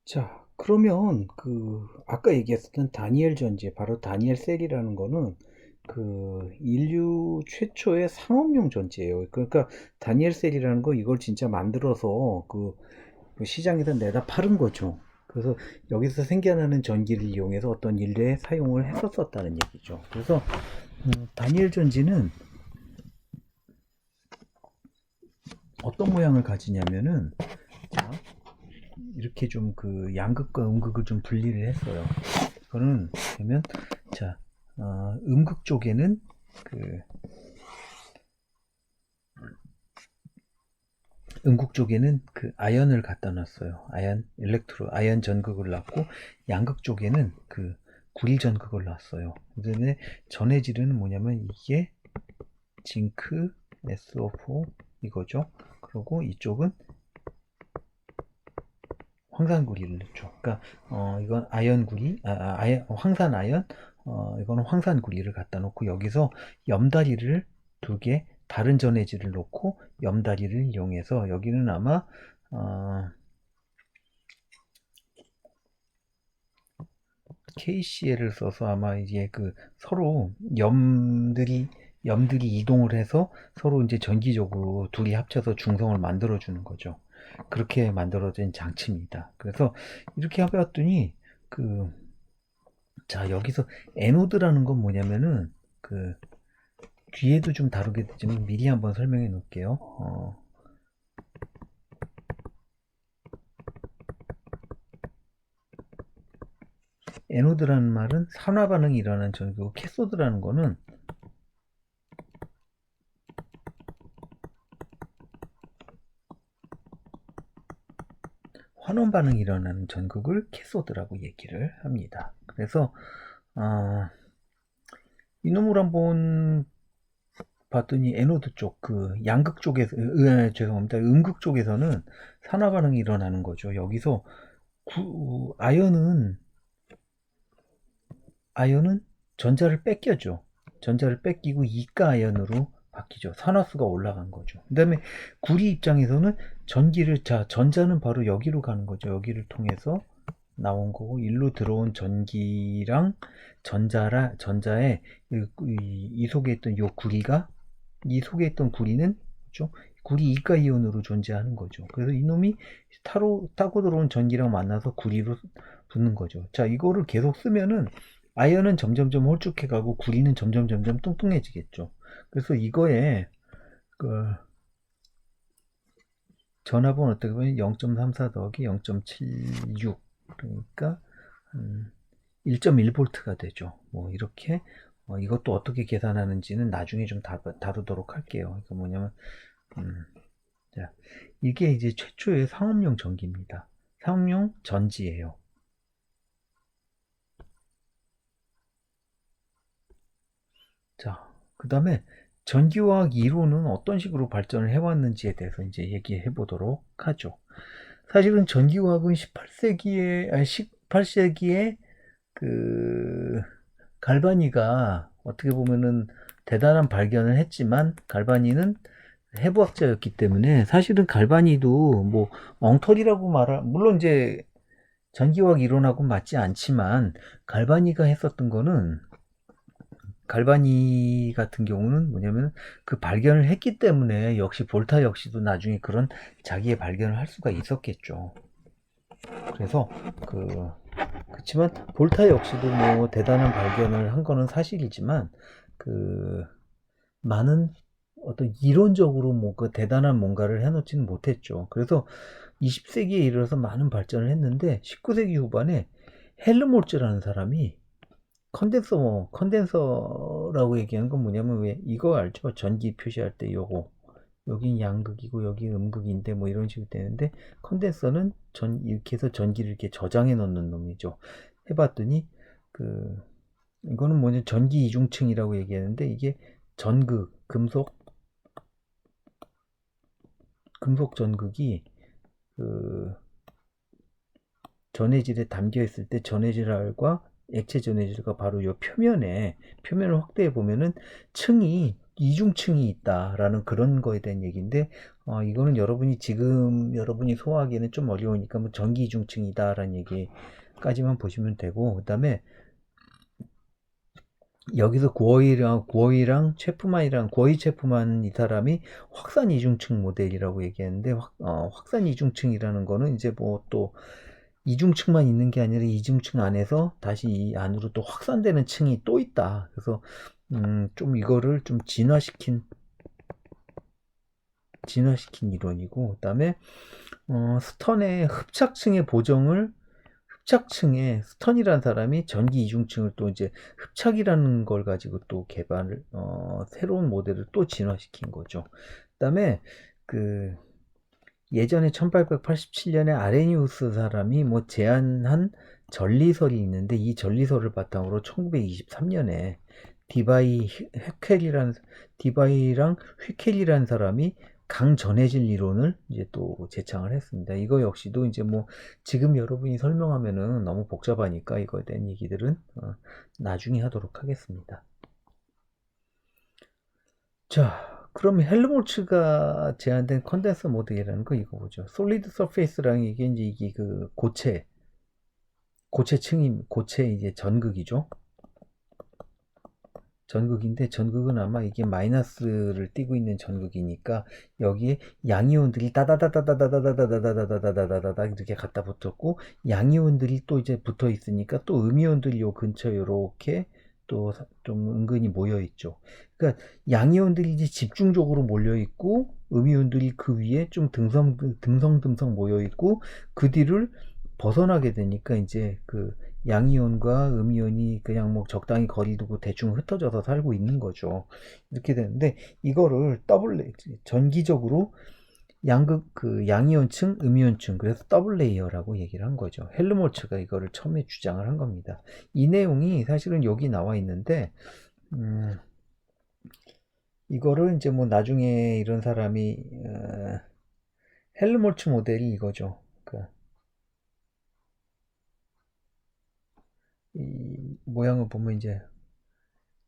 자, 그러면 아까 얘기했었던 다니엘 전지, 바로 다니엘 셀이라는 거는 인류 최초의 상업용 전지예요. 그러니까 다니엘 셀이라는 거 이걸 진짜 만들어서 그 시장에다 내다 팔은 거죠. 그래서 여기서 생겨나는 전기를 이용해서 어떤 일에 사용을 했었다는 얘기죠. 그래서 다니엘 전지는 어떤 모양을 가지냐면은, 자, 이렇게 좀 양극과 음극을 좀 분리를 했어요. 그거는 보면, 자, 음극 쪽에는 그 음극 쪽에는 아연을 갖다 놨어요. 아연 전극을 놨고, 양극 쪽에는 구리 전극을 놨어요. 근데 전해질은 뭐냐면 이게 징크 SO4 이거죠. 그리고 이쪽은 황산구리를 넣죠. 그러니까 이건 아연구리, 황산 아연, 이거는 황산구리를 갖다 놓고 여기서 염다리를 두 개, 다른 전해질을 놓고 염다리를 이용해서 여기는 아마 KCl을 써서 아마 이제 서로 염들이 이동을 해서 서로 이제 전기적으로 둘이 합쳐서 중성을 만들어 주는 거죠. 그렇게 만들어진 장치입니다. 그래서 이렇게 해봤더니 그 자, 여기서 에노드라는 건 뭐냐면은 뒤에도 좀 다루게 되지만 미리 한번 설명해 놓을게요. 에노드라는 말은 산화 반응이 일어나는 전기고, 캐소드라는 거는 환원 반응이 일어나는 전극을 캐소드라고 얘기를 합니다. 그래서 이놈을 한번 봤더니 에노드 쪽, 양극 쪽에서, 죄송합니다. 음극 쪽에서는 산화 반응이 일어나는 거죠. 여기서 아연은 전자를 뺏겨죠. 전자를 뺏기고 이가 아연으로 바뀌죠. 산화수가 올라간 거죠. 그 다음에 구리 입장에서는 전자는 바로 여기로 가는 거죠. 여기를 통해서 나온 거고, 일로 들어온 전기랑 전자에 이 속에 있던 이 속에 있던 구리는, 그렇죠? 구리 이가 이온으로 존재하는 거죠. 그래서 이놈이 타고 들어온 전기랑 만나서 구리로 붙는 거죠. 자, 이거를 계속 쓰면은 아연은 점점점 홀쭉해 가고 구리는 점점점 뚱뚱해지겠죠. 그래서 이거에 그 전압은 어떻게 보면 0.34 더하기 0.76, 그러니까 1.1V가 되죠. 뭐 이렇게 이것도 어떻게 계산하는지는 나중에 좀 다루도록 할게요. 그러니까 뭐냐면 자, 이게 이제 최초의 상업용 전기입니다. 상업용 전지예요. 자, 그 다음에 전기화학 이론은 어떤 식으로 발전을 해왔는지에 대해서 이제 얘기해 보도록 하죠. 사실은 전기화학은 18세기에 그 갈바니가 어떻게 보면은 대단한 발견을 했지만, 갈바니는 해부학자였기 때문에 사실은 갈바니도 뭐 엉터리라고 물론 이제 전기화학 이론하고 맞지 않지만, 갈바니가 했었던 거는, 갈바니 같은 경우는 뭐냐면 발견을 했기 때문에 역시 볼타 역시도 나중에 그런 자기의 발견을 할 수가 있었겠죠. 그래서 그렇지만 볼타 역시도 뭐 대단한 발견을 한 거는 사실이지만 많은 어떤 이론적으로 대단한 뭔가를 해놓지는 못했죠. 그래서 20세기에 이르러서 많은 발전을 했는데, 19세기 후반에 헬름홀츠라는 사람이 컨덴서라고 얘기하는 건 뭐냐면, 왜 이거 알죠? 전기 표시할 때 요거, 여긴 양극이고 여기 음극인데 뭐 이런 식으로 되는데, 컨덴서는 이렇게 해서 전기를 이렇게 저장해 놓는 놈이죠. 해봤더니 이거는 뭐냐, 전기 이중층이라고 얘기하는데, 이게 금속 전극이 그 전해질에 담겨 있을 때 전해질과 액체 전해질과 바로 이 표면을 확대해 보면은 층이 이중층이 있다라는 그런 거에 대한 얘기인데, 이거는 여러분이 소화하기에는 좀 어려우니까 뭐 전기 이중층이다라는 얘기까지만 보시면 되고, 그 다음에 여기서 구어이랑 구어이 체프만 이 사람이 확산 이중층 모델이라고 얘기했는데, 확산 이중층이라는 거는 이제 뭐 또 이중층만 있는 게 아니라 이중층 안에서 다시 이 안으로 또 확산되는 층이 또 있다. 그래서 좀 이거를 좀 진화시킨 이론이고, 그다음에 스턴의 흡착층에 스턴이라는 사람이 전기 이중층을 또 이제 흡착이라는 걸 가지고 또 새로운 모델을 또 진화시킨 거죠. 그다음에 그 예전에 1887년에 아레니우스 사람이 뭐 제안한 전리설이 있는데, 이 전리설을 바탕으로 1923년에 디바이랑 휘켈이라는 사람이 강전해질 이론을 이제 또 제창을 했습니다. 이거 역시도 이제 뭐 지금 여러분이 설명하면은 너무 복잡하니까 이거에 대한 얘기들은 나중에 하도록 하겠습니다. 자, 그럼 헬름홀츠가 제안된 컨덴서 모델이라는 거 이거 보죠. 솔리드 서페이스랑 이게 그 고체 이제 전극이죠. 전극인데, 전극은 아마 이게 마이너스를 띠고 있는 전극이니까 여기에 양이온들이 따다다다다다다다다다다다다다다다다다다 이렇게 갖다 붙었고, 양이온들이 또 이제 붙어 있으니까 또 음이온들이 요 근처에 이렇게 또 좀 은근히 모여 있죠. 그러니까 양이온들이 이제 집중적으로 몰려 있고, 음이온들이 그 위에 좀 듬성듬성 모여 있고, 그 뒤를 벗어나게 되니까 이제 그 양이온과 음이온이 그냥 뭐 적당히 거리 두고 대충 흩어져서 살고 있는 거죠. 이렇게 되는데, 이거를 전기적으로 양이온층, 음이온층, 그래서 더블 레이어라고 얘기를 한 거죠. 헬름홀츠가 이거를 처음에 주장을 한 겁니다. 이 내용이 사실은 여기 나와 있는데, 이거를 이제 뭐 나중에 이런 사람이 헬름홀츠 모델이 이거죠. 이 모양을 보면 이제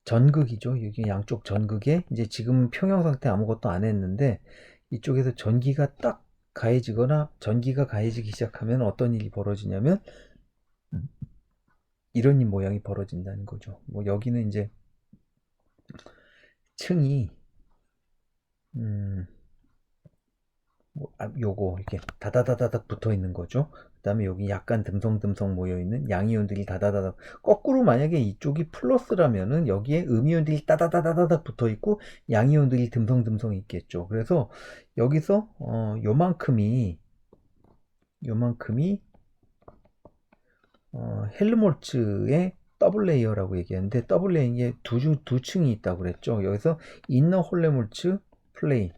전극이죠. 여기 양쪽 전극에 이제 지금 평형 상태 아무것도 안 했는데, 이쪽에서 전기가 가해지기 시작하면 어떤 일이 벌어지냐면 이런 모양이 벌어진다는 거죠. 뭐 여기는 이제 층이 요거 이렇게 다다다다닥 붙어 있는 거죠. 그 다음에 여기 약간 듬성듬성 모여 있는 양이온들이 다다다닥, 거꾸로 만약에 이쪽이 플러스라면은 여기에 음이온들이 따다다다닥 붙어 있고 양이온들이 듬성듬성 있겠죠. 그래서 여기서 요만큼이 헬름홀츠의 더블 레이어라고 얘기하는데, 더블 레이어에 두 층이 있다고 그랬죠. 여기서 인너 홀레몰츠 플레인,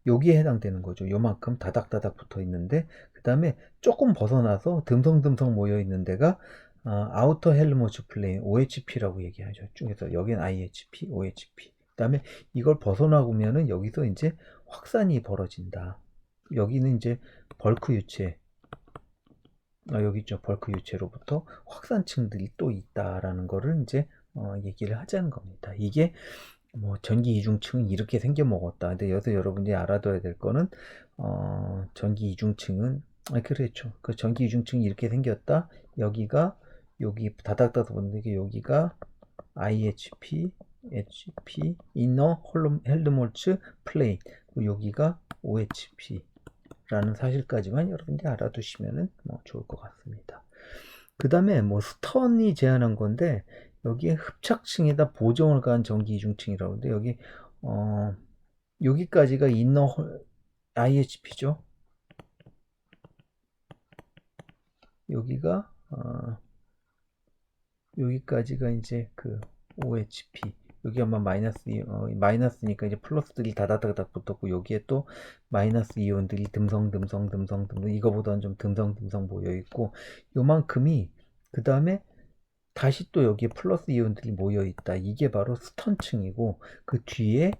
여기에 해당되는 거죠. 요만큼 다닥다닥 붙어 있는데, 그 다음에 조금 벗어나서 듬성듬성 모여 있는 데가 아우터 헬름홀츠 플레인, OHP라고 얘기하죠. 중에서 여기는 IHP, OHP. 그 다음에 이걸 벗어나고면은 여기서 이제 확산이 벌어진다. 여기는 이제 벌크 유체, 여기 있죠. 벌크 유체로부터 확산층들이 또 있다라는 거를 이제 얘기를 하자는 겁니다. 이게 뭐 전기 이중층은 이렇게 생겨 먹었다. 근데 여기서 여러분들이 알아둬야 될 거는 전기 이중층은 그렇죠. 그 전기 이중층이 이렇게 생겼다. 여기 다닥다닥 보는데 여기가 IHP, HP, 이너 헬름홀츠 플레인, 여기가 OHP 라는 사실까지만 여러분들이 알아두시면 뭐 좋을 것 같습니다. 그 다음에 뭐 스턴이 제안한 건데, 여기에 흡착층에다 보정을 가한 전기 이중층이라고 하는데, 여기까지가 인너 IHP죠. 여기까지가 이제 그 OHP. 여기 아마 마이너스니까 이제 플러스들이 다다다닥 붙었고, 여기에 또 마이너스 이온들이 듬성듬성 이거보다는 좀 듬성듬성 모여 있고, 요만큼이, 그 다음에 다시 또 여기에 플러스 이온들이 모여 있다. 이게 바로 스턴층이고, 그 뒤에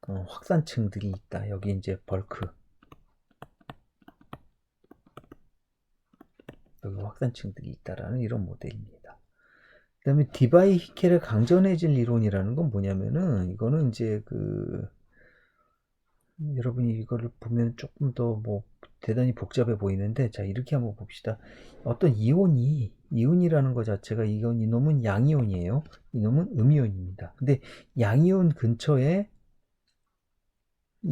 확산층들이 있다. 여기 이제 여기 확산층들이 있다라는 이런 모델입니다. 그다음에 디바이히켈의 강전해질 이론이라는 건 뭐냐면은 이거는 이제 여러분이 이거를 보면 조금 더 뭐 대단히 복잡해 보이는데, 자 이렇게 한번 봅시다. 어떤 이온이라는 것 자체가, 이놈은 양이온이에요. 이놈은 음이온입니다. 근데 양이온 근처에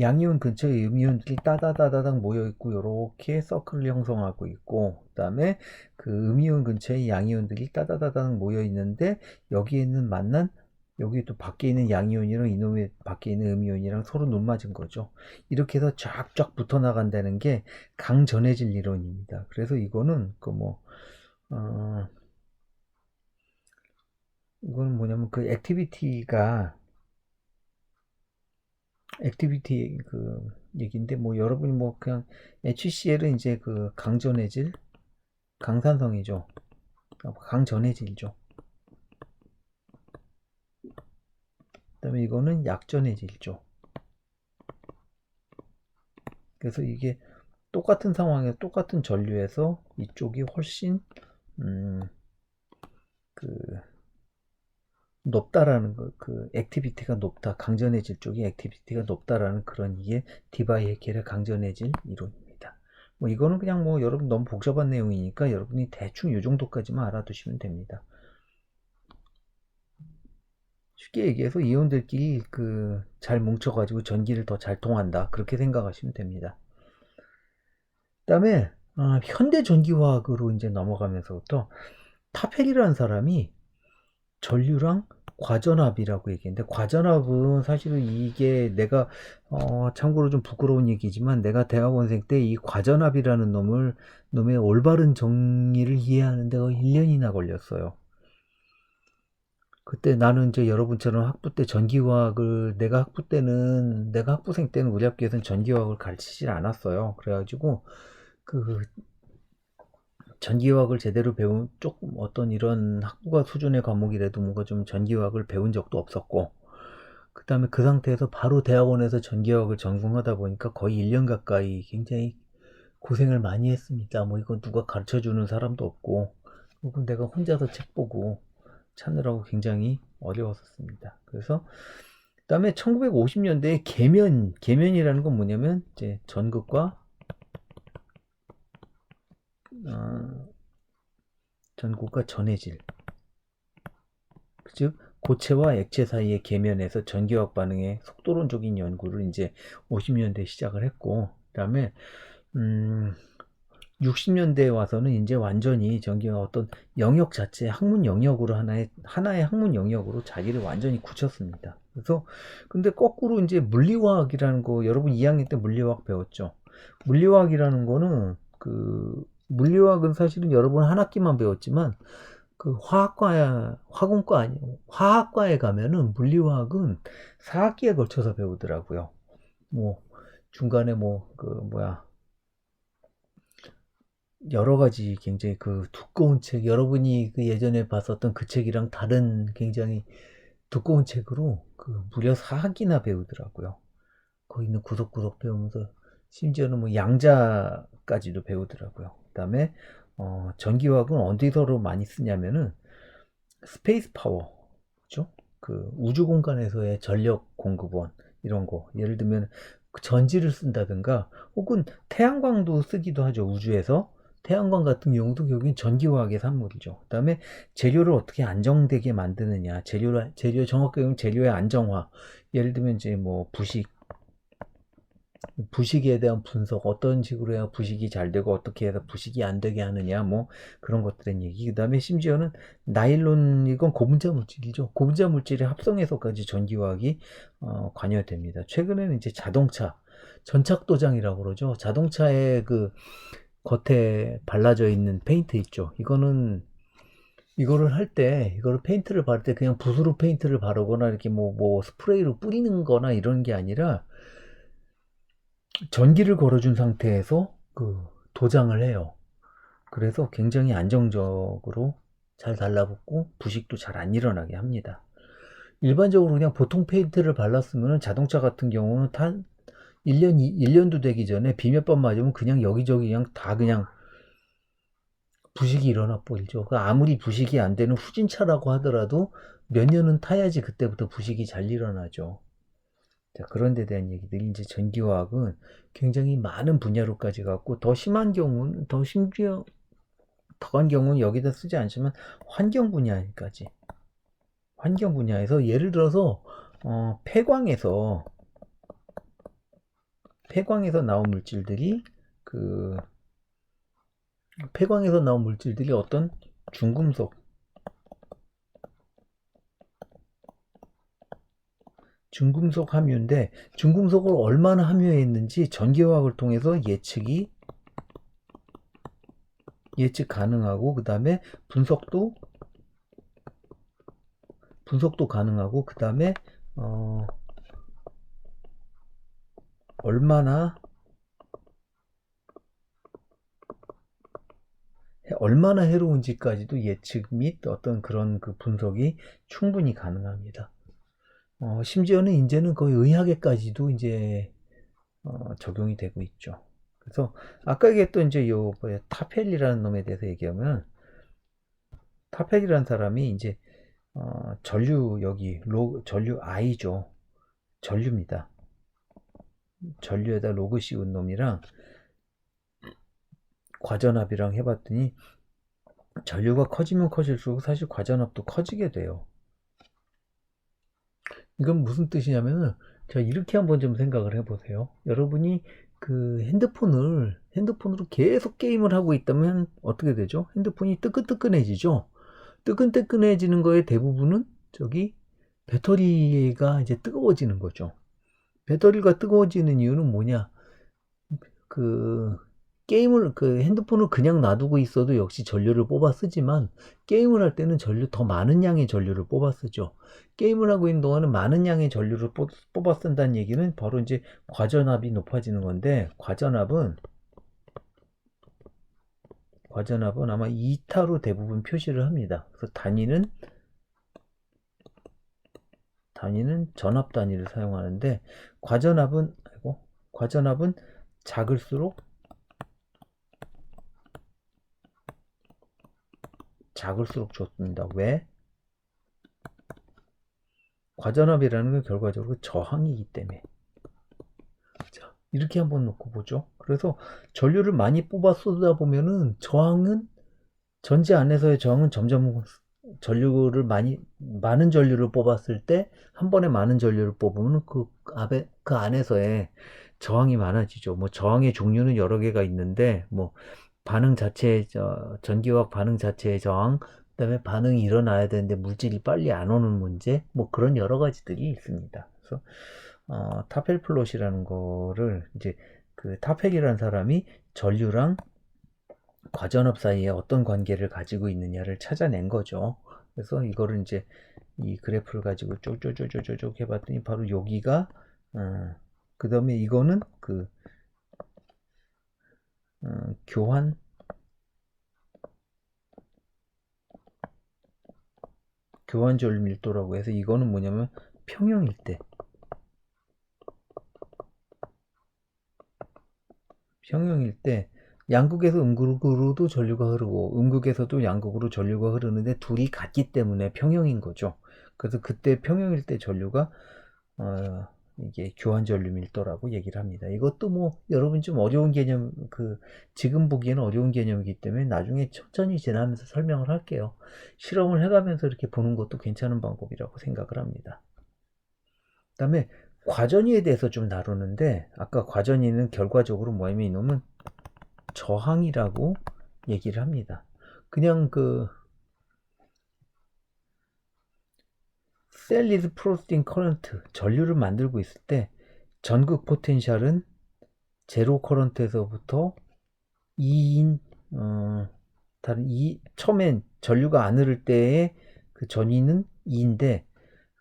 양이온 근처에 음이온들이 따다다다닥 모여 있고 이렇게 서클을 형성하고 있고, 그다음에 그 음이온 근처에 양이온들이 따다다닥 모여 있는데, 여기에 있는 만난 여기 또 밖에 있는 양이온이랑 이놈의 밖에 있는 음이온이랑 서로 눈 맞은 거죠. 이렇게 해서 쫙쫙 붙어 나간다는 게 강전해질 이론입니다. 그래서 이거는 이거는 뭐냐면 그 액티비티 얘기인데, 뭐 여러분이 뭐 그냥 HCl은 이제 그 강전해질 강산성이죠. 강전해질이죠. 그다음에 이거는 약전해질이죠. 그래서 이게 똑같은 상황에 똑같은 전류에서 이쪽이 훨씬 그 높다라는 거, 그 액티비티가 높다, 강전해질 쪽이 액티비티가 높다라는 그런, 이게 디바이에켈의 강전해질 이론입니다. 뭐 이거는 그냥 뭐 여러분 너무 복잡한 내용이니까 여러분이 대충 이 정도까지만 알아두시면 됩니다. 쉽게 얘기해서 이온들끼리 잘 뭉쳐가지고 전기를 더 잘 통한다, 그렇게 생각하시면 됩니다. 그다음에 현대 전기화학으로 이제 넘어가면서부터 타펠이라는 사람이 전류랑 과전압이라고 얘기했는데, 과전압은 사실은 이게 내가 참고로 좀 부끄러운 얘기지만, 내가 대학원생 때 이 과전압이라는 놈의 올바른 정의를 이해하는 데가 1년이나 걸렸어요. 그때 나는 이제 여러분처럼 학부 때 전기화학을, 내가 학부생 때는 우리 학교에서는 전기화학을 가르치질 않았어요. 그래가지고 그 전기화학을 제대로 배운, 조금 어떤 이런 학부가 수준의 과목이라도 뭔가 좀 전기화학을 배운 적도 없었고, 그 다음에 그 상태에서 바로 대학원에서 전기화학을 전공하다 보니까 거의 1년 가까이 굉장히 고생을 많이 했습니다. 뭐 이건 누가 가르쳐 주는 사람도 없고, 혹은 내가 혼자서 책 보고 찾느라고 굉장히 어려웠었습니다. 그래서 그다음에 1950년대에 계면이라는 건 뭐냐면, 이제 어, 전극과 전해질, 즉 고체와 액체 사이의 계면에서 전기화학 반응의 속도론적인 연구를 이제 50년대에 시작을 했고, 그다음에 60년대에 와서는 이제 완전히 전기가 어떤 영역 자체, 학문 영역으로 하나의 학문 영역으로 자기를 완전히 굳혔습니다. 그래서 근데 거꾸로 이제 물리화학이라는 거, 여러분 2학년 때 물리화학 배웠죠. 물리화학이라는 거는, 물리화학은 사실은 여러분 한 학기만 배웠지만, 화공과 아니에요. 화학과에 가면은 물리화학은 4학기에 걸쳐서 배우더라고요. 뭐 중간에 여러 가지 굉장히 두꺼운 책, 여러분이 예전에 봤었던 그 책이랑 다른 굉장히 두꺼운 책으로 무려 4학기나 배우더라고요. 거기 있는 구석구석 배우면서 심지어는 뭐 양자까지도 배우더라고요. 그다음에 전기화학은 어디서로 많이 쓰냐면은 스페이스 파워죠. 우주 공간에서의 전력 공급원, 이런 거. 예를 들면 전지를 쓴다든가, 혹은 태양광도 쓰기도 하죠. 우주에서 태양광 같은 경우도 결국엔 전기화학의 산물이죠. 그다음에 재료를 어떻게 안정되게 만드느냐, 정확하게 보면 재료의 안정화. 예를 들면 이제 뭐 부식에 대한 분석, 어떤 식으로 해야 부식이 잘 되고 어떻게 해서 부식이 안 되게 하느냐, 뭐 그런 것들의 얘기. 그 다음에 심지어는 나일론, 이건 고분자 물질이죠. 고분자 물질의 합성에서까지 전기화학이 관여됩니다. 최근에는 이제 자동차 전착도장이라고 그러죠. 자동차의 겉에 발라져 있는 페인트 있죠. 이거를 페인트를 바를 때 그냥 붓으로 페인트를 바르거나 이렇게 뭐 스프레이로 뿌리는 거나 이런 게 아니라, 전기를 걸어준 상태에서 도장을 해요. 그래서 굉장히 안정적으로 잘 달라붙고 부식도 잘 안 일어나게 합니다. 일반적으로 그냥 보통 페인트를 발랐으면, 자동차 같은 경우는 1년도 되기 전에 비몇번 맞으면 그냥 여기저기 그냥 다 그냥 부식이 일어나 버리죠. 아무리 부식이 안 되는 후진차라고 하더라도 몇 년은 타야지 그때부터 부식이 잘 일어나죠. 자, 그런 데 대한 얘기들이 이제 전기화학은 굉장히 많은 분야로까지 갔고, 더 심한 경우는, 더 심지어 더한 경우는 여기다 쓰지 않지만 환경 분야까지. 환경 분야에서 예를 들어서 폐광에서 나온 물질들이 그 폐광에서 나온 물질들이 어떤 중금속 함유인데, 중금속을 얼마나 함유했는지 전기화학을 통해서 예측 가능하고, 그 다음에 분석도 가능하고, 그 다음에 얼마나 해로운지까지도 예측 및 어떤 그런 그 분석이 충분히 가능합니다. 심지어는 이제는 거의 의학에까지도 이제 적용이 되고 있죠. 그래서 아까 얘기했던 이제 타펠이라는 놈에 대해서 얘기하면, 타펠이라는 사람이 이제 전류 전류 I죠. 전류입니다. 전류에다 로그 씌운 놈이랑 과전압이랑 해봤더니 전류가 커지면 커질수록 사실 과전압도 커지게 돼요. 이건 무슨 뜻이냐면은, 자, 이렇게 한번 좀 생각을 해보세요. 여러분이 그 핸드폰으로 계속 게임을 하고 있다면 어떻게 되죠? 핸드폰이 뜨끈뜨끈해지죠? 뜨끈뜨끈해지는 거의 대부분은 배터리가 이제 뜨거워지는 거죠. 배터리가 뜨거워지는 이유는 뭐냐? 그 핸드폰을 그냥 놔두고 있어도 역시 전류를 뽑아 쓰지만, 게임을 할 때는 더 많은 양의 전류를 뽑아 쓰죠. 게임을 하고 있는 동안은 많은 양의 전류를 뽑아 쓴다는 얘기는 바로 이제 과전압이 높아지는 건데, 과전압은 아마 이타로 대부분 표시를 합니다. 그래서 단위는 전압 단위를 사용하는데, 과전압은 작을수록 좋습니다. 왜? 과전압이라는 건 결과적으로 저항이기 때문에. 자, 이렇게 한번 놓고 보죠. 그래서 전류를 많이 뽑아 쏟다 보면은 전지 안에서의 저항은 점점, 많은 전류를 뽑았을 때, 한 번에 많은 전류를 뽑으면 그 안에서의 저항이 많아지죠. 뭐 저항의 종류는 여러 개가 있는데, 뭐 전기화학 반응 자체의 저항, 그다음에 반응이 일어나야 되는데 물질이 빨리 안 오는 문제, 뭐 그런 여러 가지들이 있습니다. 그래서 타펠 플롯이라는 거를 이제, 그 타펠이라는 사람이 전류랑 과전압 사이에 어떤 관계를 가지고 있느냐를 찾아낸 거죠. 그래서 이거를 이제 이 그래프를 가지고 쭉쭉쭉쭉쭉 해봤더니 바로 여기가, 그 다음에 이거는 교환 전류 밀도라고 해서, 이거는 뭐냐면 평형일 때 양극에서 음극으로도 전류가 흐르고 음극에서도 양극으로 전류가 흐르는데 둘이 같기 때문에 평형인 거죠. 그래서 그때 평형일 때 전류가 이게 교환 전류 밀도라고 얘기를 합니다. 이것도 뭐 여러분 좀 어려운 개념, 지금 보기에는 어려운 개념이기 때문에 나중에 천천히 지나면서 설명을 할게요. 실험을 해가면서 이렇게 보는 것도 괜찮은 방법이라고 생각을 합니다. 그 다음에 과전위에 대해서 좀 다루는데, 아까 과전위는 결과적으로 뭐냐면 이놈은 저항이라고 얘기를 합니다. 그냥 셀 리드 프로스팅 커런트, 전류를 만들고 있을 때 전극 포텐셜은 제로 커런트에서부터 2인 처음엔 전류가 안 흐를 때의 그 전위는 2인데,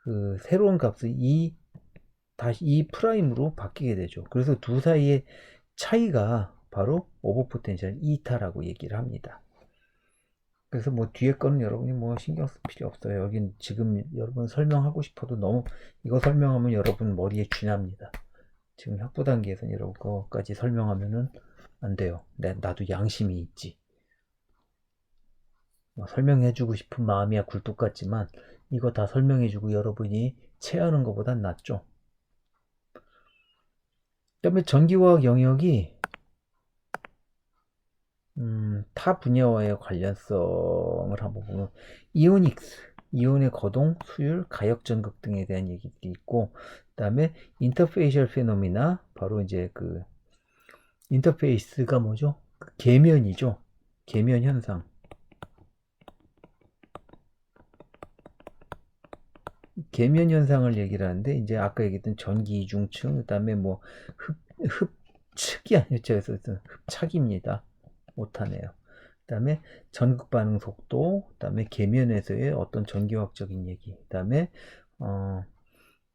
그 새로운 값을 다시 2 프라임으로 바뀌게 되죠. 그래서 두 사이의 차이가 바로 오버 포텐셜 이타라고 얘기를 합니다. 그래서 뭐 뒤에 거는 여러분이 뭐 신경 쓸 필요 없어요. 여긴 지금 여러분 설명하고 싶어도 너무, 이거 설명하면 여러분 머리에 쥐납니다. 지금 학부 단계에서는 여러분 그거까지 설명하면은 안 돼요. 나도 양심이 있지. 뭐 설명해주고 싶은 마음이야 굴뚝 같지만 이거 다 설명해주고 여러분이 체하는 것보단 낫죠. 그다음에 전기화학 영역이 타 분야와의 관련성을 한번 보면 이오닉스, 이온의 거동, 수율, 가역 전극 등에 대한 얘기들이 있고, 그다음에 인터페이셜 페노미나, 바로 이제 그 인터페이스가 뭐죠? 그 계면이죠. 계면 현상. 계면 현상을 얘기를 하는데 이제 아까 얘기했던 전기 이중층, 그다음에 뭐 흡측이 아니었죠. 그래서 흡착입니다. 못하네요. 그다음에 전극 반응 속도, 그다음에 계면에서의 어떤 전기화학적인 얘기, 그다음에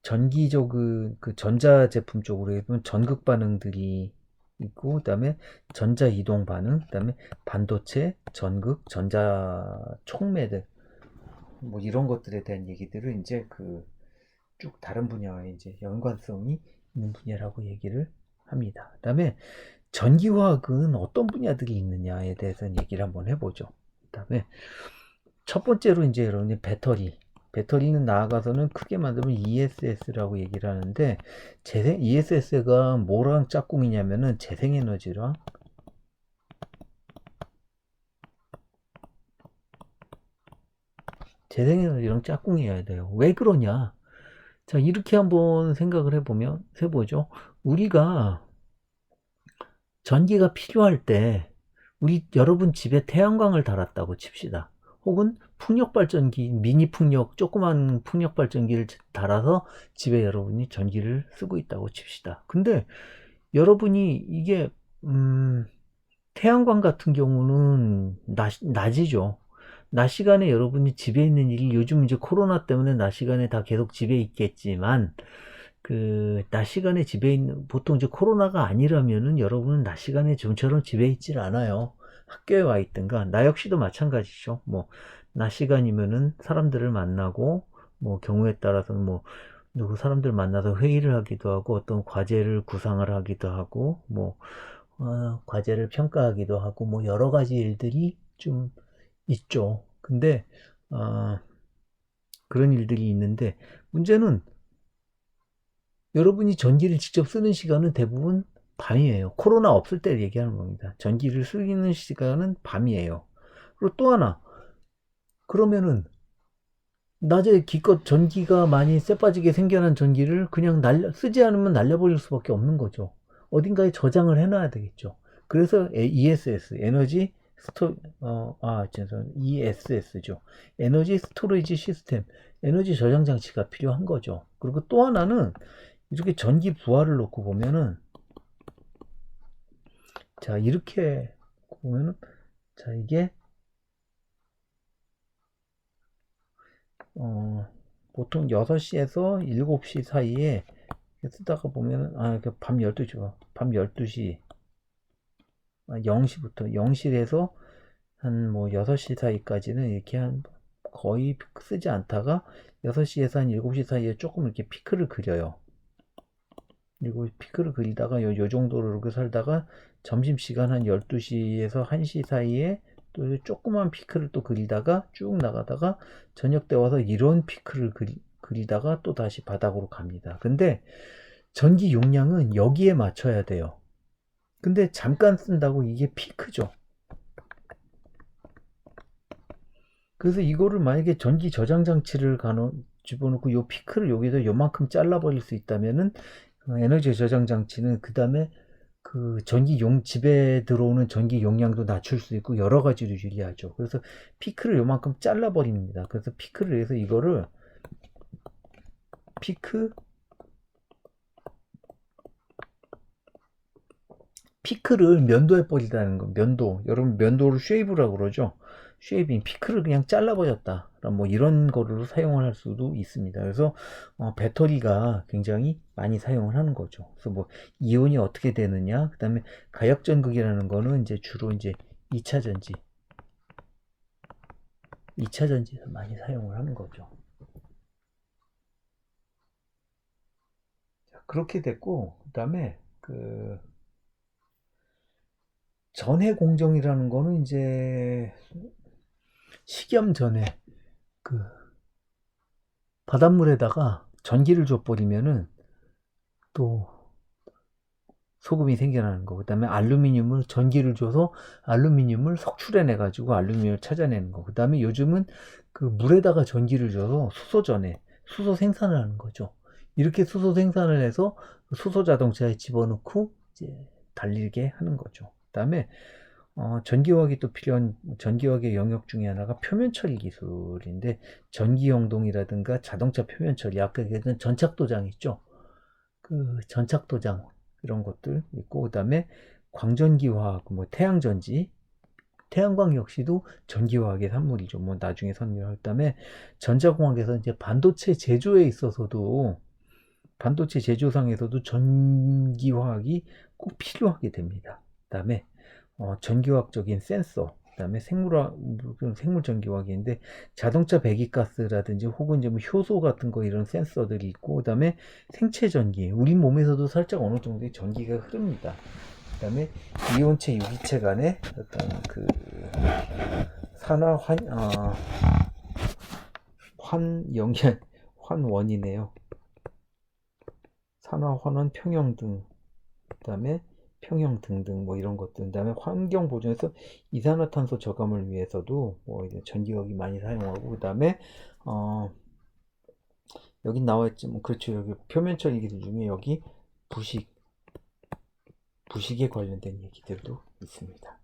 전기적 그 전자 제품 쪽으로 보면 전극 반응들이 있고, 그다음에 전자 이동 반응, 그다음에 반도체, 전극, 전자 촉매들, 뭐 이런 것들에 대한 얘기들을 이제 그 쭉 다른 분야와의 이제 연관성이 있는 분야라고 얘기를 합니다. 그다음에 전기화학은 어떤 분야들이 있느냐에 대해서 얘기를 한번 해보죠. 그다음에 첫 번째로 이제 여러분이 배터리. 배터리는 나아가서는 크게 만들면 ESS라고 얘기를 하는데, ESS가 뭐랑 짝꿍이냐면은 재생에너지랑 짝꿍이어야 돼요. 왜 그러냐? 자, 이렇게 한번 생각을 해보죠. 우리가 전기가 필요할 때, 여러분 집에 태양광을 달았다고 칩시다. 혹은 풍력발전기, 미니 풍력, 조그만 풍력발전기를 달아서 집에 여러분이 전기를 쓰고 있다고 칩시다. 근데 여러분이 이게, 태양광 같은 경우는 낮이죠. 낮 시간에 여러분이 집에 있는 일이, 요즘 이제 코로나 때문에 낮 시간에 다 계속 집에 있겠지만, 그 낮 시간에 집에 있는, 보통 이제 코로나가 아니라면은 여러분은 낮 시간에 좀처럼 집에 있질 않아요. 학교에 와 있든가. 나 역시도 마찬가지죠. 뭐 낮 시간이면은 사람들을 만나고, 뭐 경우에 따라서는 뭐 누구 사람들 만나서 회의를 하기도 하고, 어떤 과제를 구상을 하기도 하고, 뭐 과제를 평가하기도 하고, 뭐 여러 가지 일들이 좀 있죠. 근데 그런 일들이 있는데, 문제는 여러분이 전기를 직접 쓰는 시간은 대부분 밤이에요. 코로나 없을 때 얘기하는 겁니다. 전기를 쓰는 시간은 밤이에요. 그리고 또 하나, 그러면은 낮에 기껏 전기가 많이 쎄 빠지게 생겨난 전기를 그냥 쓰지 않으면 날려버릴 수밖에 없는 거죠. 어딘가에 저장을 해놔야 되겠죠. 그래서 ESS, 에너지 스토, 죄송, ESS죠. 에너지 스토리지 시스템, 에너지 저장 장치가 필요한 거죠. 그리고 또 하나는 이렇게 전기 부하를 놓고 보면은, 자, 이렇게 보면은, 자, 이게, 보통 6시에서 7시 사이에 쓰다가 보면은, 밤 12시가, 밤 12시, 0시부터, 0시에서 한 뭐 6시 사이까지는 이렇게 한 거의 쓰지 않다가 6시에서 한 7시 사이에 조금 이렇게 피크를 그려요. 그리고 피크를 그리다가 요 정도로 이렇게 살다가 점심시간 한 12시에서 1시 사이에 또 조그만 피크를 또 그리다가 쭉 나가다가 저녁 때 와서 이런 피크를 그리다가 또 다시 바닥으로 갑니다. 근데 전기 용량은 여기에 맞춰야 돼요. 근데 잠깐 쓴다고 이게 피크죠. 그래서 이거를 만약에 전기 저장 장치를 집어넣고 요 피크를 여기서 요만큼 잘라버릴 수 있다면은, 에너지 저장 장치는 그 다음에 그 집에 들어오는 전기 용량도 낮출 수 있고 여러 가지로 유리하죠. 그래서 피크를 요만큼 잘라버립니다. 그래서 피크를 해서 이거를 피크 피크를 면도해 버리다는 거. 여러분 면도를 쉐이브라고 그러죠. 쉐이빙, 피크를 그냥 잘라버렸다, 뭐 이런 거로 사용을 할 수도 있습니다. 그래서 배터리가 굉장히 많이 사용을 하는 거죠. 그래서 뭐 이온이 어떻게 되느냐, 그 다음에 가역전극이라는 거는 이제 주로 이제 2차 전지 2차 전지에서 많이 사용을 하는 거죠. 자, 그렇게 됐고, 그 다음에 그 전해 공정이라는 거는 이제 식염 전에 그 바닷물에다가 전기를 줘버리면은 또 소금이 생겨나는 거. 그다음에 알루미늄을 전기를 줘서 알루미늄을 석출해내 가지고 알루미늄을 찾아내는 거. 그다음에 요즘은 그 물에다가 전기를 줘서 수소전에 수소 생산을 하는 거죠. 이렇게 수소 생산을 해서 수소 자동차에 집어넣고 이제 달리게 하는 거죠. 그다음에 전기화학이 또 필요한 전기화학의 영역 중에 하나가 표면 처리 기술인데 전기 영동이라든가 자동차 표면 처리 아까 얘기했던 전착 도장 있죠. 그 전착 도장 이런 것들 있고 그다음에 광전기화학 뭐 태양전지 태양광 역시도 전기화학의 산물이죠. 뭐 나중에 선율할 그다음에 전자공학에서 이제 반도체 제조에 있어서도 반도체 제조상에서도 전기화학이 꼭 필요하게 됩니다. 그다음에 전기화학적인 센서, 그다음에 생물 전기화학인데 자동차 배기가스라든지 혹은 이제 뭐 효소 같은 거 이런 센서들이 있고 그다음에 생체 전기, 우리 몸에서도 살짝 어느 정도의 전기가 흐릅니다. 그다음에 이온체, 유기체 간의 어떤 그 산화 환연결 환원이네요. 산화 환원 평형 등 그다음에 평형 등등 뭐 이런 것들 그다음에 환경 보존에서 이산화탄소 저감을 위해서도 뭐 이제 전기력이 많이 사용하고 그다음에 어 여기 나와 있지 뭐 그렇죠 여기 표면 처리 기술 중에 여기 부식 부식에 관련된 얘기들도 있습니다.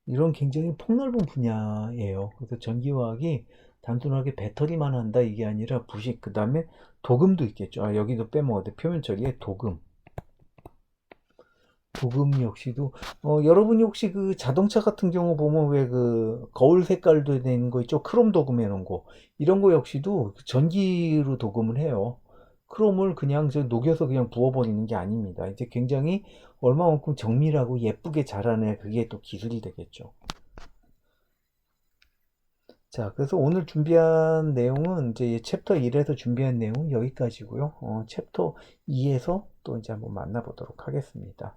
이런 굉장히 폭넓은 분야예요. 그래서 전기화학이 단순하게 배터리만 한다 이게 아니라 부식 그다음에 도금도 있겠죠. 아 여기도 빼먹었대 표면 처리에 도금 도금 역시도 여러분이 혹시 그 자동차 같은 경우 보면 왜 그 거울 색깔도 되는 거 있죠? 크롬 도금해 놓은 거 이런 거 역시도 전기로 도금을 해요. 크롬을 그냥 저 녹여서 그냥 부어버리는 게 아닙니다. 이제 굉장히 얼마만큼 정밀하고 예쁘게 자라내 그게 또 기술이 되겠죠. 자, 그래서 오늘 준비한 내용은 이제 챕터 1에서 준비한 내용은 여기까지고요. 챕터 2에서 또 이제 한번 만나보도록 하겠습니다.